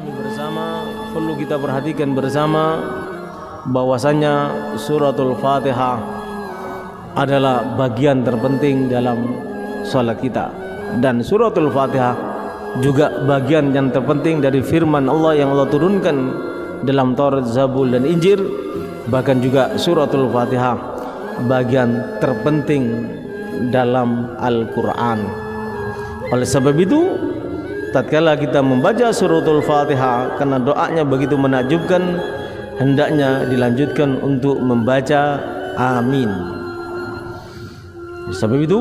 pahami bersama, perlu kita perhatikan bersama bahwasanya suratul Fatihah adalah bagian terpenting dalam salat kita, dan suratul Fatihah juga bagian yang terpenting dari firman Allah yang Allah turunkan dalam Taurat, Zabur dan Injil. Bahkan juga suratul Fatihah bagian terpenting dalam Al-Quran. Oleh sebab itu, tatkala kita membaca suratul Fatihah, karena doanya begitu menakjubkan, hendaknya dilanjutkan untuk membaca amin. Sebab itu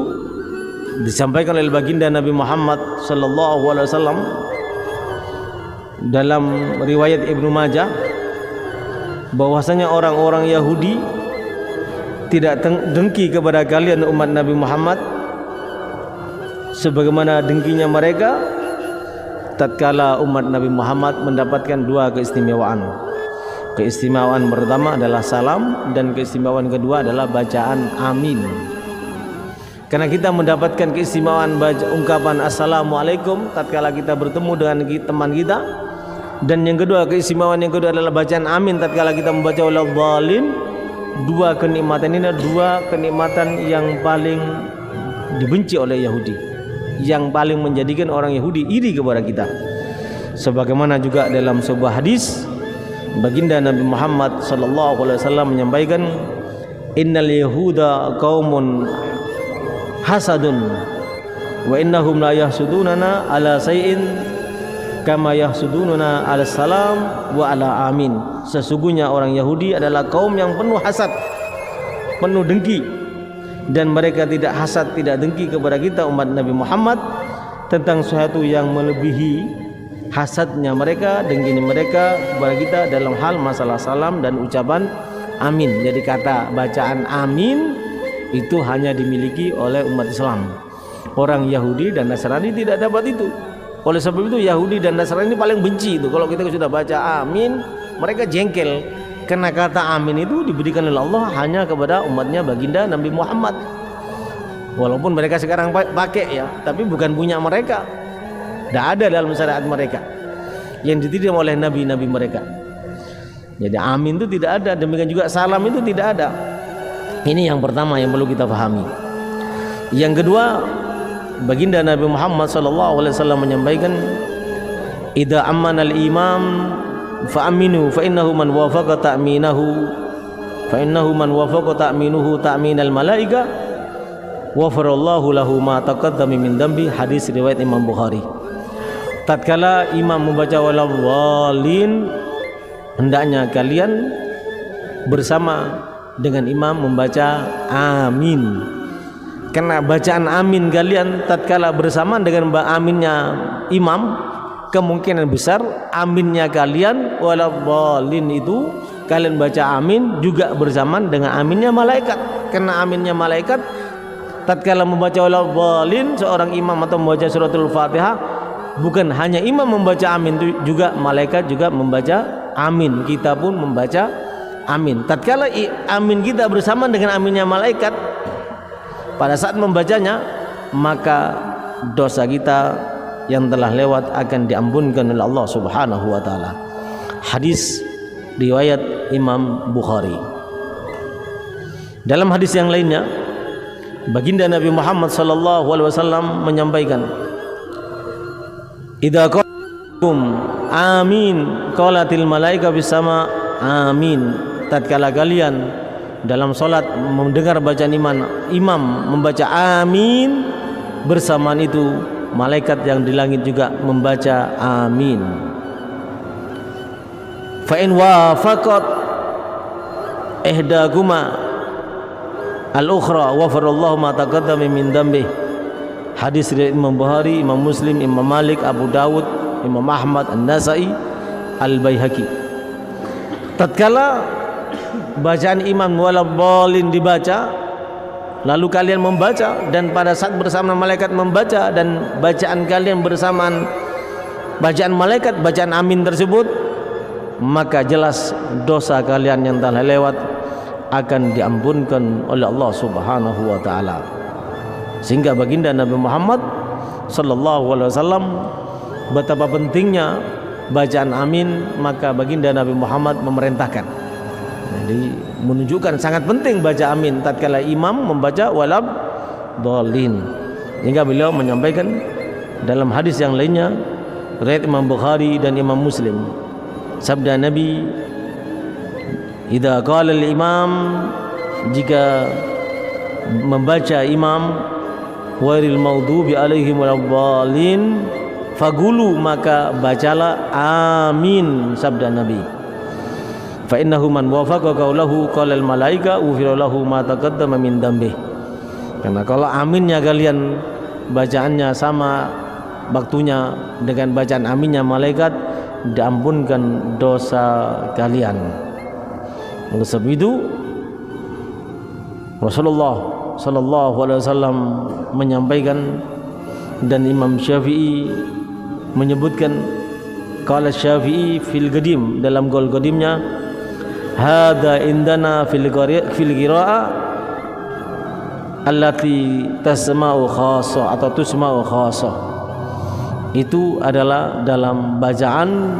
disampaikan oleh baginda Nabi Muhammad sallallahu alaihi wasallam dalam riwayat Ibnu Majah bahwasanya orang-orang Yahudi tidak dengki kepada kalian umat Nabi Muhammad sebagaimana dengkinya mereka tatkala umat Nabi Muhammad mendapatkan dua keistimewaan. Keistimewaan pertama adalah salam, dan keistimewaan kedua adalah bacaan amin. Karena kita mendapatkan keistimewaan ungkapan assalamualaikum tatkala kita bertemu dengan teman kita, dan yang kedua, keistimewaan yang kedua adalah bacaan amin tatkala kita membaca waladhdallin. Dua kenikmatan ini adalah dua kenikmatan yang paling dibenci oleh Yahudi, yang paling menjadikan orang Yahudi iri kepada kita. Sebagaimana juga dalam sebuah hadis baginda Nabi Muhammad sallallahu alaihi wasallam menyampaikan, innal yahuda qaumun hasadun wa innahum la yahsudunana ala sayyin kama yahsudunana ala salam wa ala amin. Sesungguhnya orang Yahudi adalah kaum yang penuh hasad, penuh dengki, dan mereka tidak hasad, tidak dengki kepada kita umat Nabi Muhammad tentang sesuatu yang melebihi hasadnya mereka, dengkinya mereka kepada kita dalam hal masalah salam dan ucapan amin. Jadi kata bacaan amin itu hanya dimiliki oleh umat Islam. Orang Yahudi dan Nasrani tidak dapat itu. Oleh sebab itu Yahudi dan Nasrani paling benci itu kalau kita sudah baca amin, mereka jengkel karena kata amin itu diberikan oleh Allah hanya kepada umatnya baginda Nabi Muhammad. Walaupun mereka sekarang pakai ya, tapi bukan punya mereka. Tidak ada dalam syariat mereka yang diterima oleh nabi-nabi mereka. Jadi amin itu tidak ada, demikian juga salam itu tidak ada. Ini yang pertama yang perlu kita pahami. Yang kedua, baginda Nabi Muhammad sallallahu alaihi wasallam menyampaikan, idza amana al-imam fa aminu fa innahu man wafaqa ta'minuhu ta'minal malaika wafarallahu lahu ma taqaddama min dambi. Hadis riwayat Imam Bukhari. Tatkala imam membaca waladhdallin, hendaknya kalian bersama dengan imam membaca amin. Karena bacaan amin kalian tatkala bersamaan dengan aminnya imam, kemungkinan besar aminnya kalian waladhdallin itu kalian baca amin juga bersamaan dengan aminnya malaikat. Karena aminnya malaikat tatkala membaca waladhdallin, seorang imam atau membaca suratul Fatihah, bukan hanya imam membaca amin, itu juga malaikat juga membaca amin, kita pun membaca amin. Tatkala amin kita bersamaan dengan aminnya malaikat, pada saat membacanya maka dosa kita yang telah lewat akan diampunkan oleh Allah Subhanahu wa taala. Hadis riwayat Imam Bukhari. Dalam hadis yang lainnya, baginda Nabi Muhammad sallallahu alaihi wasallam menyampaikan, idza qalatum amin qalatil malaika bis sama amin. Tatkala kalian dalam salat mendengar bacaan imam membaca amin, bersamaan itu malaikat yang di langit juga membaca amin. Fa in wafaqat ihdakuma al-ukhra wafarallahu ma taqaddama min dambi. Hadis riwayat Imam Bukhari, Imam Muslim, Imam Malik, Abu Dawud, Imam Ahmad, An-Nasai, Al-Baihaqi. Tatkala bacaan imam waladhdallin dibaca, lalu kalian membaca, dan pada saat bersama malaikat membaca dan bacaan kalian bersamaan bacaan malaikat, bacaan amin tersebut, maka jelas dosa kalian yang telah lewat akan diampunkan oleh Allah Subhanahu wa taala. Sehingga baginda Nabi Muhammad sallallahu alaihi wasallam betapa pentingnya bacaan amin, maka baginda Nabi Muhammad memerintahkan. Jadi menunjukkan sangat penting baca amin tatkala imam membaca walab dhalin. Hingga beliau menyampaikan dalam hadis yang lainnya riwayat Imam Bukhari dan Imam Muslim, sabda Nabi, idza qala al-imam, jika membaca imam ghairil maghdubi alaihim waladdallin fagulu, maka bacalah amin, sabda Nabi. Fa innahu man wafaqa qaulahu qala al malaika ufira lahu ma taqaddama min dambih. Karena kalau aminnya kalian bacaannya sama waktunya dengan bacaan aminnya malaikat, diampunkan dosa kalian. Oleh sebab itu Rasulullah sallallahu alaihi wasallam menyampaikan, dan Imam Syafi'i menyebutkan, qala Syafi'i fil qadim, dalam qaul qadimnya, hadza indana fil qira'ah allati tasma'u khassah atau tusma'u khassah. Itu adalah dalam bacaan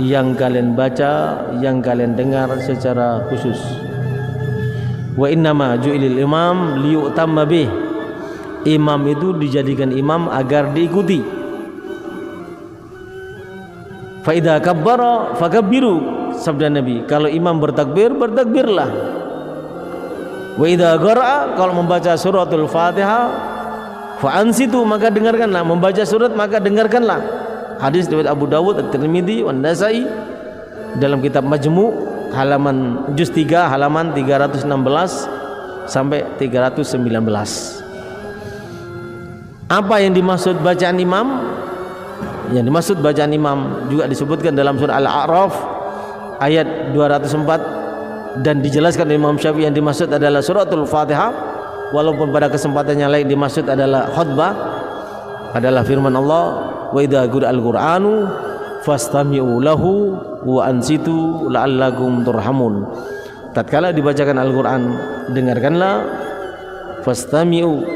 yang kalian baca, yang kalian dengar secara khusus. Wa innama ju'ilil imam liyu'tamma bih. Imam itu dijadikan imam agar diikuti. Fa idza kabbara fakabbiru, sabda Nabi, kalau imam bertakbir, bertakbirlah. Wa idza qara'a, kalau membaca suratul Fatihah, fa ansitu, maka dengarkanlah. Membaca surat maka dengarkanlah. Hadis riwayat Abu Dawud, At-Tirmidzi, wan Nasa'i dalam kitab Majmu' halaman juz 3 halaman 316 sampai 319. Apa yang dimaksud bacaan imam? Yang dimaksud bacaan imam juga disebutkan dalam surah Al-A'raf ayat 204, dan dijelaskan oleh Imam Syafi'i yang dimaksud adalah suratul Fatihah, walaupun pada kesempatan yang lain dimaksud adalah khutbah, adalah firman Allah, wa idza quri'al Qur'anu fastami'u lahu wa ansitu la'allakum turhamun. Tatkala dibacakan Al-Qur'an, dengarkanlah, fastami'u,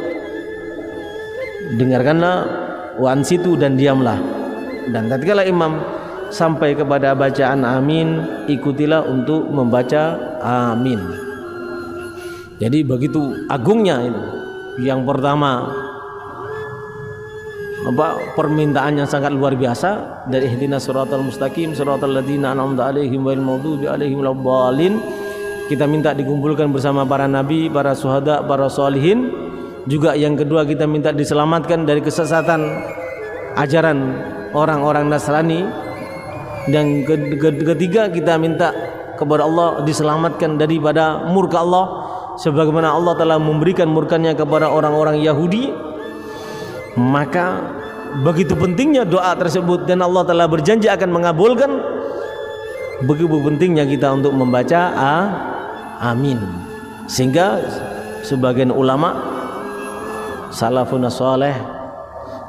dengarkanlah, wa ansitu, dan diamlah. Dan tatkala imam sampai kepada bacaan amin, ikutilah untuk membaca amin. Jadi begitu agungnya itu. Yang pertama, permintaan yang sangat luar biasa dari ihdinas siratal mustaqim siratal ladzina an'amta 'alaihim ghairil maghdubi 'alaihim waladdallin. Kita minta dikumpulkan bersama para nabi, para syuhada, para sholihin. Juga yang kedua, kita minta diselamatkan dari kesesatan ajaran orang-orang Nasrani. Dan ketiga, kita minta kepada Allah diselamatkan daripada murka Allah, sebagaimana Allah telah memberikan murkanya kepada orang-orang Yahudi. Maka begitu pentingnya doa tersebut, dan Allah telah berjanji akan mengabulkan. Begitu pentingnya kita untuk membaca amin. Sehingga sebagian ulama salafun saleh,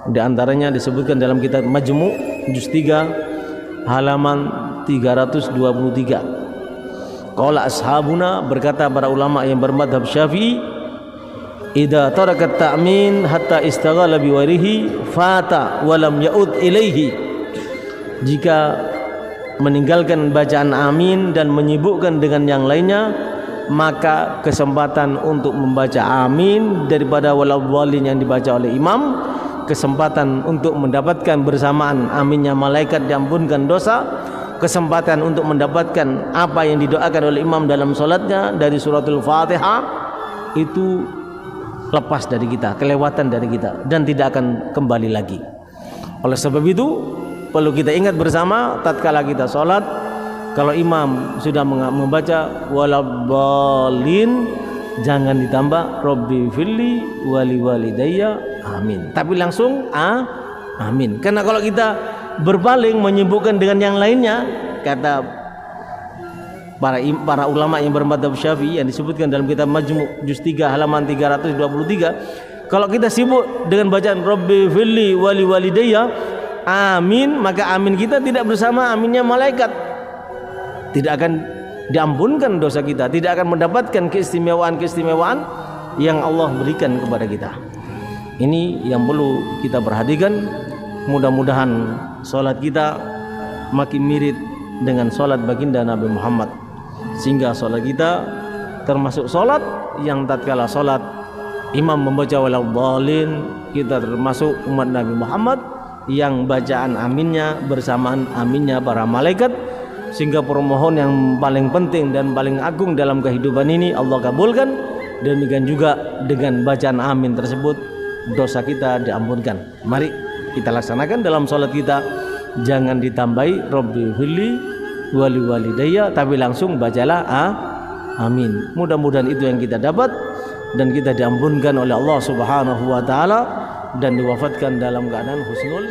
di antaranya disebutkan dalam kitab Majmu' juz 3 halaman 323. Qala ashabuna, berkata para ulama yang bermadhab Syafi'i, idza tarakat ta'min hatta istaghala biwarihi fata wa lam ya'ud ilaihi. Jika meninggalkan bacaan amin dan menyibukkan dengan yang lainnya, maka kesempatan untuk membaca amin daripada waladhdallin yang dibaca oleh imam, kesempatan untuk mendapatkan bersamaan aminnya malaikat diampunkan dosa, kesempatan untuk mendapatkan apa yang didoakan oleh imam dalam salatnya dari suratul Fatihah, itu lepas dari kita, kelewatan dari kita, dan tidak akan kembali lagi. Oleh sebab itu perlu kita ingat bersama tatkala kita salat, kalau imam sudah membaca waladhdallin, jangan ditambah Rabbi firli wali walidayya amin, tapi langsung amin. Karena kalau kita berpaling menyibukkan dengan yang lainnya, kata para ulama yang bermadzhab Syafi'i yang disebutkan dalam kitab Majmu' juz 3 halaman 323, kalau kita sibuk dengan bacaan Rabbi firli wali walidayya amin, maka amin kita tidak bersama aminnya malaikat. Tidak akan diampunkan dosa kita, tidak akan mendapatkan keistimewaan-keistimewaan yang Allah berikan kepada kita. Ini yang perlu kita perhatikan. Mudah-mudahan salat kita makin mirip dengan salat baginda Nabi Muhammad, sehingga salat kita termasuk salat yang tatkala salat imam membaca waladhdallin, kita termasuk umat Nabi Muhammad yang bacaan aminnya bersamaan aminnya para malaikat, sehingga permohon yang paling penting dan paling agung dalam kehidupan ini Allah kabulkan. Demikian juga dengan bacaan amin tersebut dosa kita diampunkan. Mari kita laksanakan dalam sholat kita, jangan ditambahi Rabbi firli wali walidayya, tapi langsung bacalah amin. Mudah-mudahan itu yang kita dapat dan kita diampunkan oleh Allah Subhanahu wa taala dan diwafatkan dalam keadaan husnul